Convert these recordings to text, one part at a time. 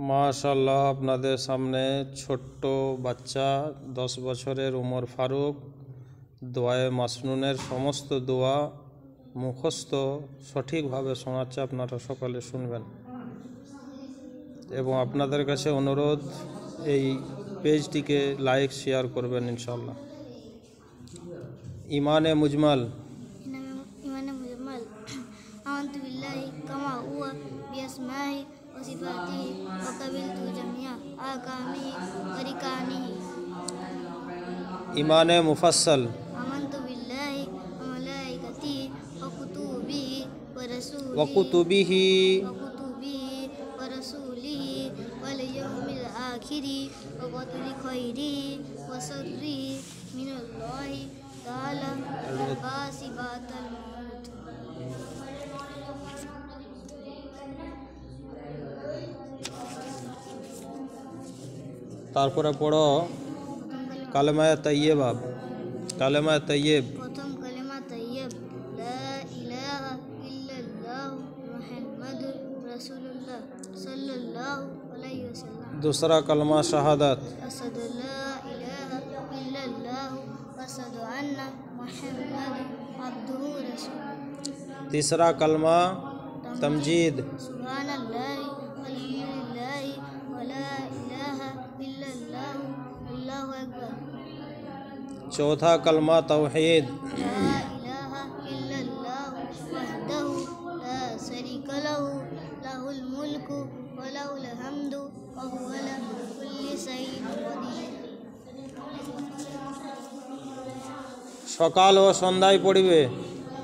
মাশাআল্লাহ, আপনাদের সামনে ছোট্ট বাচ্চা 10 বছরের উমর ফারুক দোয়ায়ে মাসনুনের সমস্ত দোয়া মুখস্থ সঠিকভাবে শোনাচ্ছে। আপনারা সকলে শুনবেন এবং আপনাদের কাছে অনুরোধ, এই পেজটিকে লাইক শেয়ার করবেন ইনশাআল্লাহ। ইমানে মুজমাল آمنت بالله كما هو بأسمائه وصفاته وقبلت جميع أحكامه وأركانه। ইমানে মুফাসসাল آمنت بالله وملائكته وكتبه ورسوله واليوم الآخر وقدر خيره وشره من الله تعالى والبعث بعد الموت। তারপরে পড়ো কালেমায়ে তাইয়্যিবা। কালেমায়ে তাইয়্যিব, প্রথম কালেমা তাইয়্যিব, লা ইলাহা ইল্লাল্লাহ মুহাম্মাদুর রাসূলুল্লাহ সাল্লাল্লাহু আলাইহি ওয়াসাল্লাম। दूसरा कलमा शहादत, আশহাদু লা ইলাহা ইল্লাল্লাহ ওয়া আশহাদু আন্না মুহাম্মাদান আবদুহু ওয়া রাসূলুহু। तीसरा कलमा तमजीद, সুবহানাল্লাহি ওয়ালহামদুলিল্লাহি ওয়া লা ইলাহা ইল্লাল্লাহ আল্লাহু আকবার। चौथा कलमा तौहीद, لا إله إلا الله وحده لا شريك له له الملك وله الحمد وهو على كل شيء قدير। সকাল ও সন্ধ্যায় পড়িবে।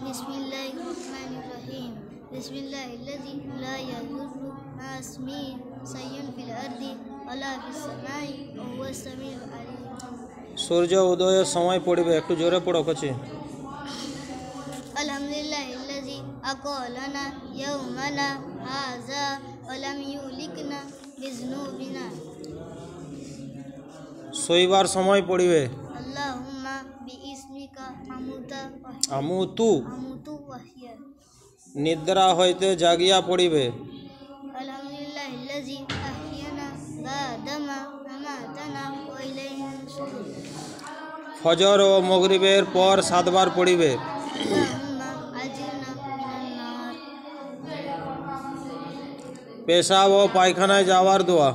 বিসমিল্লাহির রহমানির রহিম। বিসমিল্লাহিল্লাযী লা ইয়াদুররু মা ইসমিহি শাইউন ফিল আরদি ওয়ালা ফিস সামাই ওয়া হুয়াস সামিউল আলীম। সূর্য উদয়ের সময় পড়িবে। একটু জোরে পড়ো কচি। আলহামদুলিল্লাহিল্লাযী আকালানা ইয়াওমানা হাযা ওয়া লাম ইউলিকনা বিযুনুবিনা। শোইবার সময় পড়িবে। আল্লাহুম্মা বিইসমিকা আমুতু, আমুতু ওয়াহিয়া। নিদ্রা হইতে জাগিয়া পড়িবে। আলহামদুলিল্লাহিল্লাযী আহইয়ানা বাদামা আমাতানা ওয়া ইলাইহিন নুশুর। ফজর ও মাগরিবের পর 7 বার পড়িবে। আল্লাহুম্মা আজিরনা মিনান নার। পেশাব ও পায়খানায় যাওয়ার দোয়া।